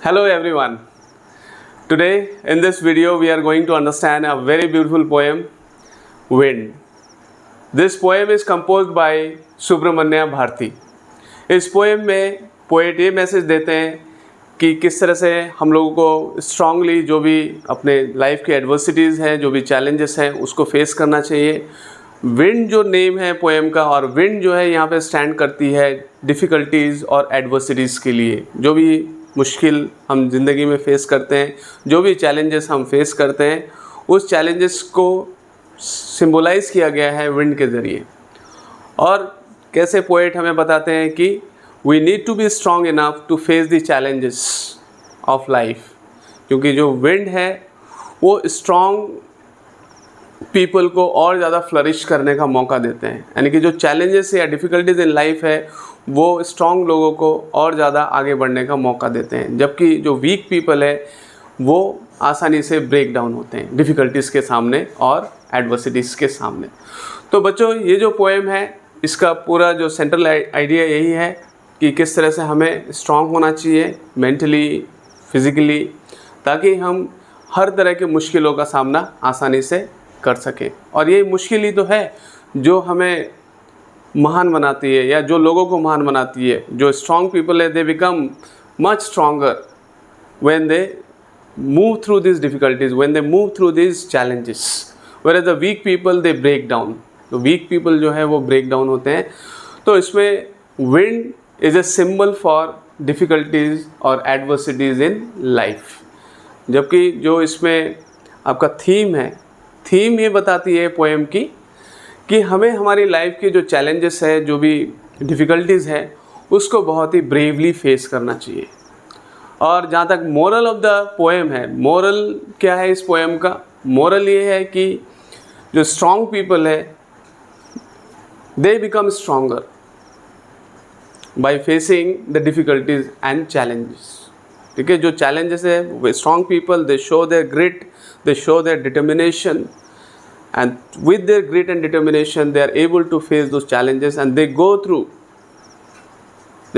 Hello everyone. Today in this video we are going to understand a very beautiful poem, Wind. This poem is composed by Subramanya Bharti. इस poem में poet ये message देते हैं कि किस तरह से हम लोगों को स्ट्रांगली जो भी अपने लाइफ के एडवर्सिटीज़ हैं, जो भी चैलेंजेस हैं, उसको फेस करना चाहिए. विंड जो नेम है पोएम का, और विंड जो है यहाँ पे स्टैंड करती है डिफ़िकल्टीज़ और एडवर्सिटीज़ के लिए. जो भी मुश्किल हम ज़िंदगी में फ़ेस करते हैं, जो भी चैलेंजेस हम फेस करते हैं, उस चैलेंजेस को सिंबलाइज़ किया गया है विंड के ज़रिए. और कैसे पोएट हमें बताते हैं कि we need to be strong enough to face the challenges of life. क्योंकि जो विंड है वो स्ट्रॉन्ग पीपल को और ज़्यादा फ्लरिश करने का मौका देते हैं. यानी कि जो चैलेंजेस या डिफ़िकल्टीज इन लाइफ है वो स्ट्रॉन्ग लोगों को और ज़्यादा आगे बढ़ने का मौका देते हैं, जबकि जो वीक पीपल है वो आसानी से ब्रेक डाउन होते हैं डिफ़िकल्टीज़ के सामने और एडवर्सिटीज़ के सामने. तो बच्चों, ये जो पोएम है इसका पूरा जो सेंट्रल आइडिया यही है कि किस तरह से हमें स्ट्रॉन्ग होना चाहिए मेंटली, फिज़िकली, ताकि हम हर तरह के मुश्किलों का सामना आसानी से कर सकें. और ये मुश्किल ही तो है जो हमें महान बनाती है, या जो लोगों को महान बनाती है. जो स्ट्रॉन्ग पीपल है they become much stronger when they move through this difficulties, when they move through this challenges, whereas the weak people they break down. तो वीक पीपल जो है वो ब्रेक डाउन होते हैं. तो इसमें wind is a symbol for difficulties और adversities in life. जबकि जो इसमें आपका थीम है, थीम ये बताती है पोएम की कि हमें हमारी लाइफ के जो चैलेंजेस है, जो भी डिफ़िकल्टीज़ है, उसको बहुत ही ब्रेवली फेस करना चाहिए. और जहाँ तक मोरल ऑफ द पोएम है, मोरल क्या है इस पोएम का? मोरल ये है कि जो स्ट्रॉन्ग पीपल है they become stronger by facing the difficulties and challenges. ठीक है, जो चैलेंजेस है वो strong people they show their grit, they show their determination, and with their grit and determination they are able to face those challenges, and they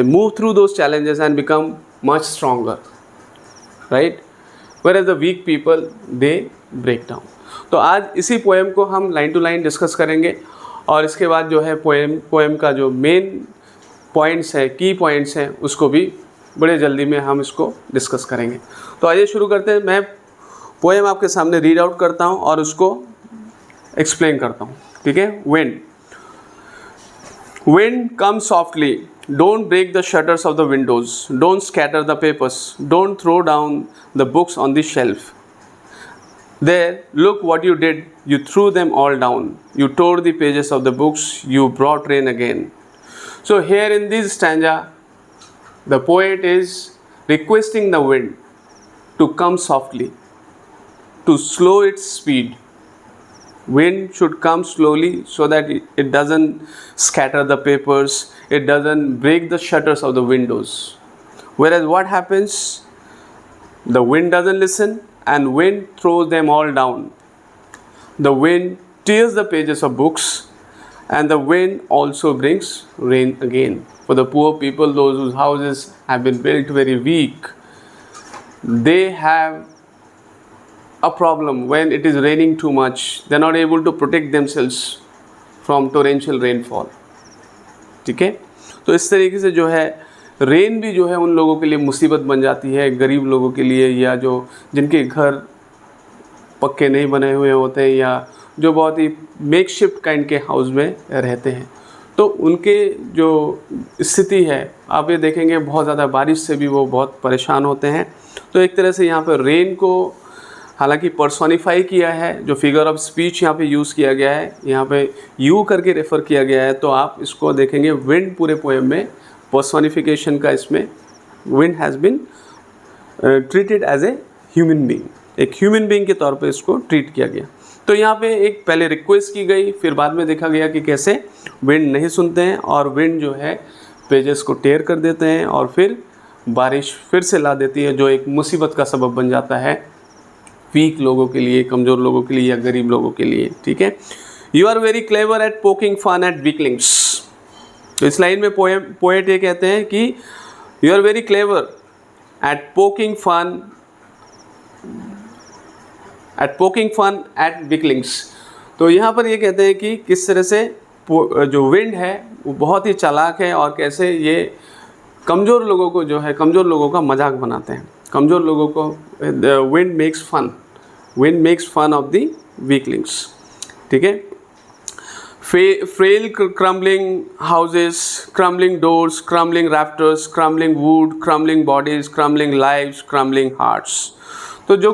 move through those challenges and become much stronger, right? Whereas the weak people they break down. तो आज इसी poem को हम line to line discuss करेंगे, और इसके बाद जो है पोएम का जो मेन पॉइंट्स है, की पॉइंट्स हैं, उसको भी बड़े जल्दी में हम इसको डिस्कस करेंगे. तो आइए शुरू करते हैं. मैं पोएम आपके सामने रीड आउट करता हूँ और उसको एक्सप्लेन करता हूँ. ठीक है. Wind come softly, don't break the shutters of the windows, don't scatter the papers, don't throw down the books on the shelf. There look what you did, you threw them all down, you tore the pages of the books, you brought rain again. So here in this stanza the poet is requesting the wind to come softly, to slow its speed. Wind should come slowly so that it doesn't scatter the papers, it doesn't break the shutters of the windows. Whereas what happens? The wind doesn't listen and wind throws them all down. The wind tears the pages of books, and the wind also brings rain again. For the poor people, those whose houses have been built very weak, they have a problem when it is raining too much. They are not able to protect themselves from torrential rainfall. ठीक है. तो इस तरीके से जो है rain भी जो है उन लोगों के लिए मुसीबत बन जाती है, गरीब लोगों के लिए, या जो जिनके घर पक्के नहीं बने हुए होते हैं, या जो बहुत ही मेकशिफ्ट काइंड के हाउस में रहते हैं. तो उनके जो स्थिति है आप ये देखेंगे, बहुत ज़्यादा बारिश से भी वो बहुत परेशान होते हैं. तो एक तरह से यहाँ पर रेन को हालांकि पर्सोनिफाई किया है, जो फिगर ऑफ स्पीच यहाँ पे यूज़ किया गया है, यहाँ पे यू करके रेफ़र किया गया है. तो आप इसको देखेंगे विंड पूरे पोएम में पर्सोनिफिकेशन का, इसमें wind has been treated as a human being, एक ह्यूमन बीइंग के तौर पे इसको ट्रीट किया गया. तो यहाँ पे एक पहले रिक्वेस्ट की गई, फिर बाद में देखा गया कि कैसे विंड नहीं सुनते हैं और विंड जो है पेजेस को टेयर कर देते हैं, और फिर बारिश फिर से ला देती है, जो एक मुसीबत का सबब बन जाता है वीक लोगों के लिए, कमज़ोर लोगों के लिए, या गरीब लोगों के लिए. ठीक है. You are very clever at poking fun at weaklings. तो इस लाइन में पोएट ये कहते हैं कि you are very clever at poking fun at weaklings. तो यहाँ पर ये कहते हैं कि किस तरह से जो विंड है वो बहुत ही चालाक है और कैसे ये कमज़ोर लोगों को जो है, कमज़ोर लोगों का मजाक बनाते हैं, कमज़ोर लोगों को wind makes fun of the weaklings. ठीक है. Frail crumbling houses, crumbling doors, crumbling rafters, crumbling wood, crumbling bodies, crumbling lives, crumbling hearts. तो जो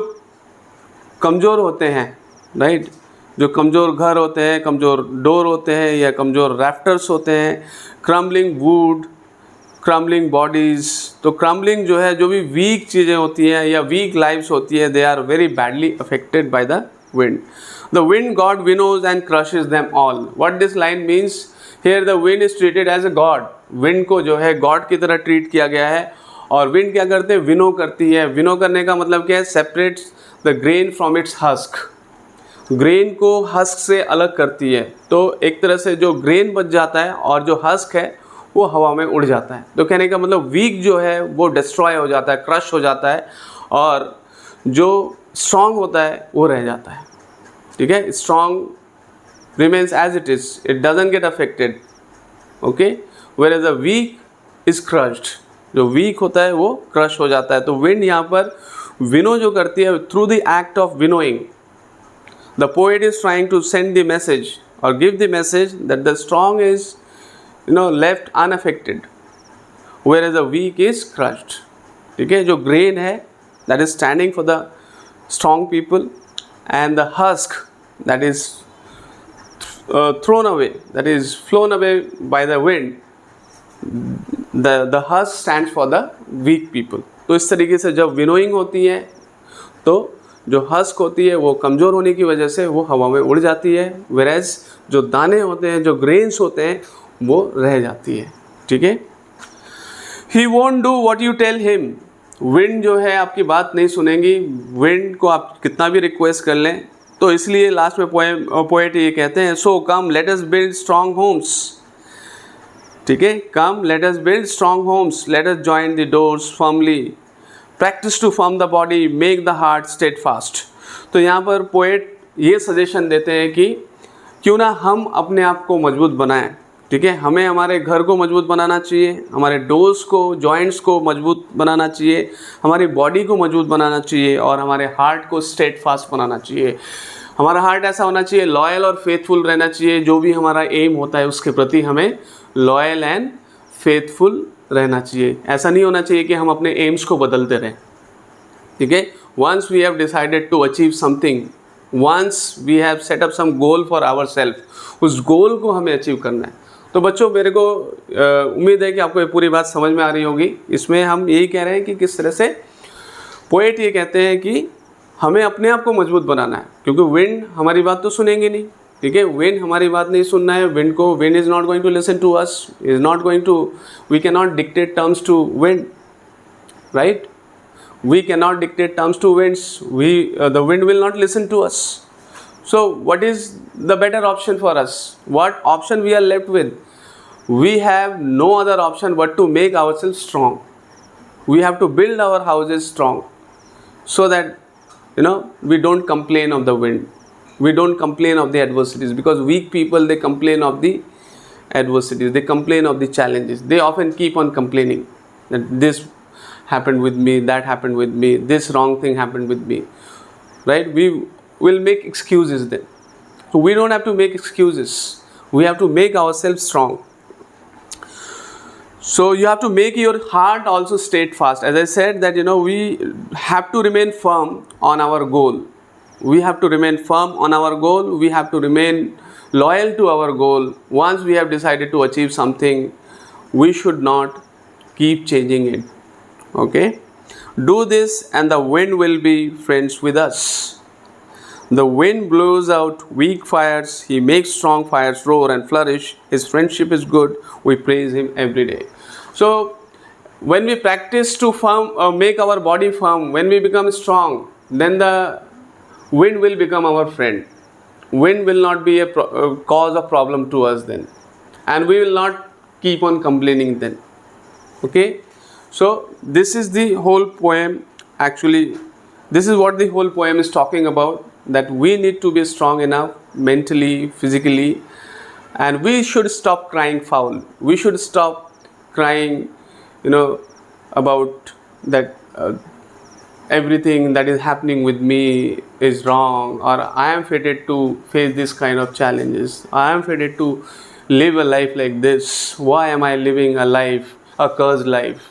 कमज़ोर होते हैं, राइट, जो कमज़ोर घर होते हैं, कमज़ोर डोर होते हैं या कमज़ोर राफ्टर्स होते हैं, क्रम्बलिंग वुड, क्रम्बलिंग बॉडीज़. तो क्रम्बलिंग जो है, जो भी वीक चीज़ें होती हैं या वीक लाइव्स होती है, they are very badly affected by the wind. The wind god winnows and crushes them all. What this line means? Here the wind is treated as a god. Wind को जो है god की तरह treat किया गया है. और wind क्या करते हैं? विनो करती है. विनो करने का मतलब क्या है? Separates the grain from its husk. Grain को हस्क से अलग करती है. तो एक तरह से जो ग्रेन बच जाता है और जो हस्क है वो हवा में उड़ जाता है. तो कहने का मतलब वीक जो है वो डिस्ट्रॉय हो जाता है, क्रश हो जाता है, और जो स्ट्रॉन्ग होता है वो रह जाता है. ठीक है. Strong remains as it is, it doesn't get affected. Okay. Whereas a weak is crushed. जो वीक होता है वो क्रश हो जाता है. तो विंड यहाँ पर विनो जो करती है, through the act of winnowing, the poet is trying to send the message और give the message that the strong is left unaffected, whereas a weak is crushed. ठीक है. जो ग्रेन है that is standing for the strong people, and the husk that is thrown away, that is flown away by the wind, the husk stands for the weak people. तो इस तरीके से जब winnowing होती है तो जो हस्क होती है वो कमज़ोर होने की वजह से वो हवा में उड़ जाती है, whereas जो दाने होते हैं, जो ग्रेन्स होते हैं, वो रह जाती है. ठीक है. He won't do what you tell him. Wind जो है आपकी बात नहीं सुनेंगी. विंड को आप कितना भी रिक्वेस्ट कर लें. तो इसलिए लास्ट में पोएट ये कहते हैं, so come let us build strong homes. ठीक है. Come let us build strong homes, let us join the doors firmly, practise to form the body, make the heart steadfast. तो यहाँ पर poet ये suggestion देते हैं कि क्यों ना हम अपने आप को मजबूत बनाएं. ठीक है. हमें हमारे घर को मजबूत बनाना चाहिए, हमारे डोर्स को, जॉइंट्स को मजबूत बनाना चाहिए, हमारी बॉडी को मजबूत बनाना चाहिए और हमारे हार्ट को स्टेड फास्ट बनाना चाहिए. हमारा हार्ट ऐसा होना चाहिए, लॉयल और फेथफुल रहना चाहिए. जो भी हमारा एम होता है उसके प्रति हमें लॉयल एंड फेथफुल रहना चाहिए. ऐसा नहीं होना चाहिए कि हम अपने एम्स को बदलते रहें. ठीक है. Once we have decided to achieve something, once we have set up some goal for our self, उस गोल को हमें अचीव करना है. तो बच्चों, मेरे को उम्मीद है कि आपको ये पूरी बात समझ में आ रही होगी. इसमें हम यही कह रहे हैं कि किस तरह से पोएट ये कहते हैं कि हमें अपने आप को मजबूत बनाना है, क्योंकि विंड हमारी बात तो सुनेंगे नहीं. ठीक है. विंड हमारी बात नहीं सुनना है. Wind is not going to listen to us, is not going to, we can not dictate terms to wind, right. We cannot dictate terms to winds. The wind will not listen to us. So what is the better option for us? What option we are left with? We have no other option but to make ourselves strong. We have to build our houses strong, so that we don't complain of the wind. We don't complain of the adversities, because weak people, they complain of the adversities. They complain of the challenges. They often keep on complaining that this happened with me, that happened with me, this wrong thing happened with me, right? We will make excuses then. So we don't have to make excuses. We have to make ourselves strong. So you have to make your heart also steadfast. As I said that we have to remain firm on our goal. We have to remain firm on our goal. We have to remain loyal to our goal. Once we have decided to achieve something, we should not keep changing it. Okay. Do this and the wind will be friends with us. The wind blows out weak fires, he makes strong fires roar and flourish. His friendship is good, we praise him every day. So when we practice to make our body firm, when we become strong, then the wind will become our friend. Wind will not be a cause of problem to us then, and we will not keep on complaining then. Okay. So this is the whole poem. Actually, this is what the whole poem is talking about, that we need to be strong enough mentally, physically, and we should stop crying foul. We should stop crying, about that everything that is happening with me is wrong, or I am fated to face this kind of challenges, I am fated to live a life like this, why am I living a life, a cursed life?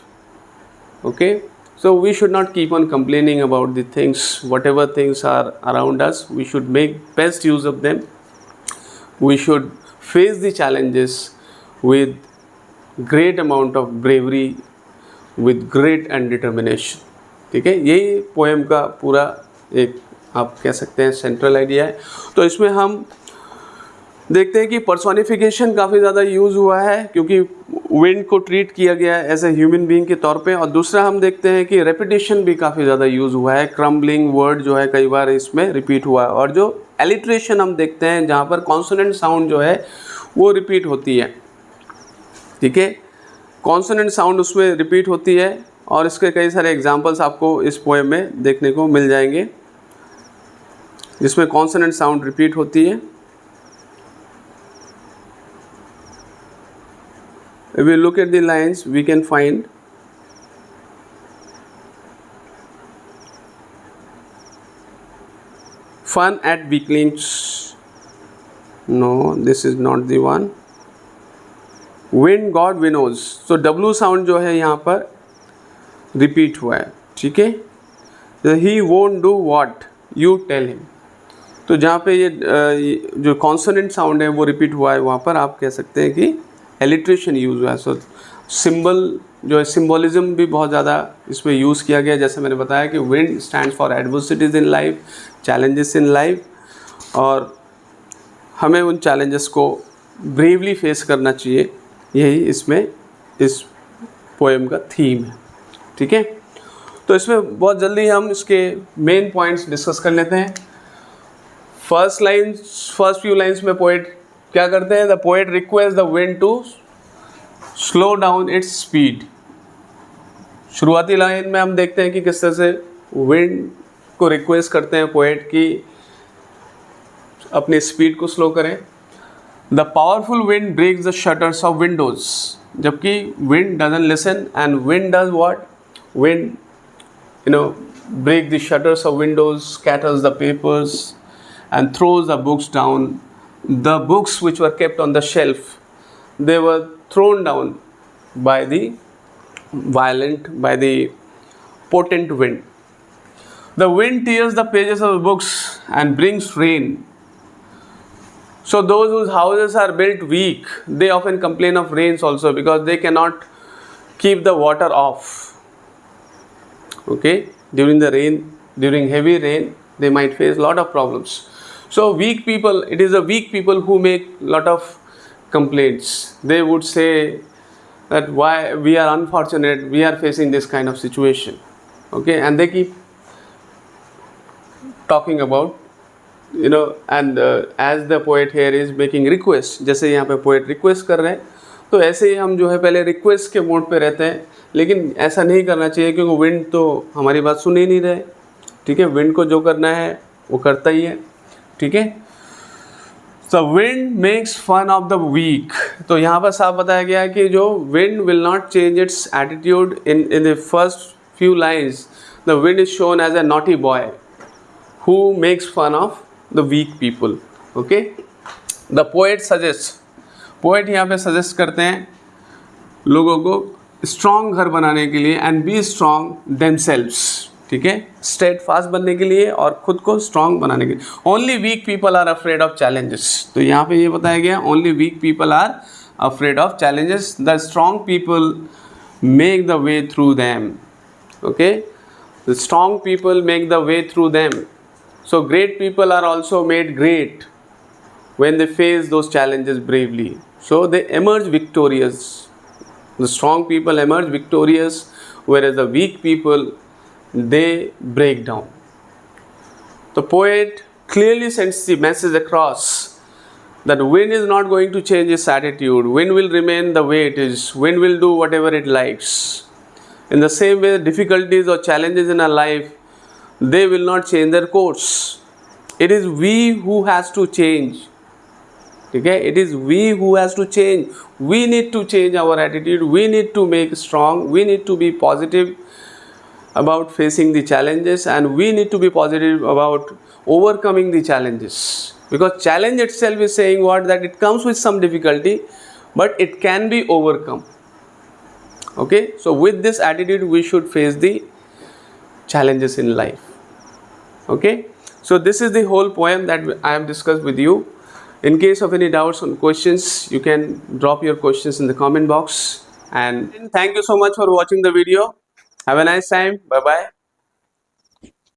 Okay, so we should not keep on complaining about the things. Whatever things are around us, we should make best use of them. We should face the challenges with great amount of bravery, with great and determination. ठीक है, यही poem का पूरा एक आप कह सकते हैं सेंट्रल आइडिया है. तो इसमें हम देखते हैं कि पर्सोनिफिकेशन काफ़ी ज़्यादा यूज़ हुआ है, क्योंकि विंड को ट्रीट किया गया है एज ए ह्यूमन बीइंग के तौर पे. और दूसरा हम देखते हैं कि रेपिटेशन भी काफ़ी ज़्यादा यूज़ हुआ है. क्रम्बलिंग वर्ड जो है कई बार इसमें रिपीट हुआ है. और जो एलिट्रेशन हम देखते हैं जहाँ पर कॉन्सोनेंट साउंड जो है वो रिपीट होती है. ठीक है, कॉन्सोनेंट साउंड उसमें रिपीट होती है, और इसके कई सारे एग्जांपल्स आपको इस पोएम में देखने को मिल जाएंगे जिसमें कॉन्सोनेंट साउंड रिपीट होती है. If we look at the lines, we can find fun at weaklings. No, this is not the one. Wind God winnows. So W sound जो है यहाँ पर रिपीट हुआ है. ठीक है, he won't do what you tell him. तो जहाँ पे ये जो कॉन्सोनेंट साउंड है वो रिपीट हुआ है, वहाँ पर आप कह सकते हैं कि एलिट्रेशन यूज़ हुआ है. सो सिंबल जो है, सिम्बोलिज्म भी बहुत ज़्यादा इसमें यूज़ किया गया. जैसे मैंने बताया कि wind stands for adversities in life, challenges in life, और हमें उन चैलेंजेस को ब्रेवली फेस करना चाहिए. यही इसमें इस पोएम का थीम है. ठीक है, तो इसमें बहुत जल्दी हम इसके मेन पॉइंट्स डिस्कस कर लेते हैं. फर्स्ट फ्यू लाइन्स में पोएट क्या करते हैं? The poet request the wind to slow down its speed. शुरुआती लाइन में हम देखते हैं कि किस तरह से विंड को रिक्वेस्ट करते हैं पोएट कि अपनी स्पीड को स्लो करें. The powerful wind breaks the shutters of windows. जबकि wind doesn't listen and wind does what? Wind, break the shutters of windows, scatters the papers, and throws the books down. The books which were kept on the shelf, they were thrown down by the potent wind. The wind tears the pages of the books and brings rain. So those whose houses are built weak, they often complain of rains also, because they cannot keep the water off. Okay, during heavy rain, they might face lot of problems. So weak people, it is the weak people who make lot of complaints. They would say that why we are unfortunate, we are facing this kind of situation. Okay, and they keep talking about, and as the poet here is making request, जैसे यहाँ पे poet request कर रहे हैं, तो ऐसे ही हम जो है पहले रिक्वेस्ट के मोड पे रहते हैं. लेकिन ऐसा नहीं करना चाहिए, क्योंकि विंड तो हमारी बात सुन ही नहीं रहे. ठीक है, विंड को जो करना है वो करता ही है. ठीक है, so wind makes fun of the weak. तो यहाँ पर साफ बताया गया है कि जो wind will not change its attitude. In the first few lines the wind is shown as a naughty boy who makes fun of the weak people. Okay, the poet यहाँ पे सजेस्ट करते हैं लोगों को स्ट्रॉन्ग घर बनाने के लिए, एंड बी स्ट्रॉन्ग देमसेल्व्स. ठीक है, स्टेड फास्ट बनने के लिए और खुद को स्ट्रॉन्ग बनाने के लिए. Only weak people are afraid of challenges. तो यहाँ पे ये बताया गया, only weak people are afraid of challenges. The strong people make the way through them. Okay, the strong people make the way through them. So great people are also made great when they face those challenges bravely. So they emerge victorious. The strong people emerge victorious, whereas the weak people, they break down. The poet clearly sends the message across that wind is not going to change its attitude. Wind will remain the way it is. Wind will do whatever it likes. In the same way, difficulties or challenges in our life, they will not change their course. It is we who has to change. Okay? It is we who has to change. We need to change our attitude. We need to make strong. We need to be positive about facing the challenges, and we need to be positive about overcoming the challenges, because challenge itself is saying what, that it comes with some difficulty but it can be overcome. Okay, so with this attitude we should face the challenges in life. Okay, so this is the whole poem that I have discussed with you. In case of any doubts or questions, you can drop your questions in the comment box. And thank you so much for watching the video. Have a nice time. Bye bye.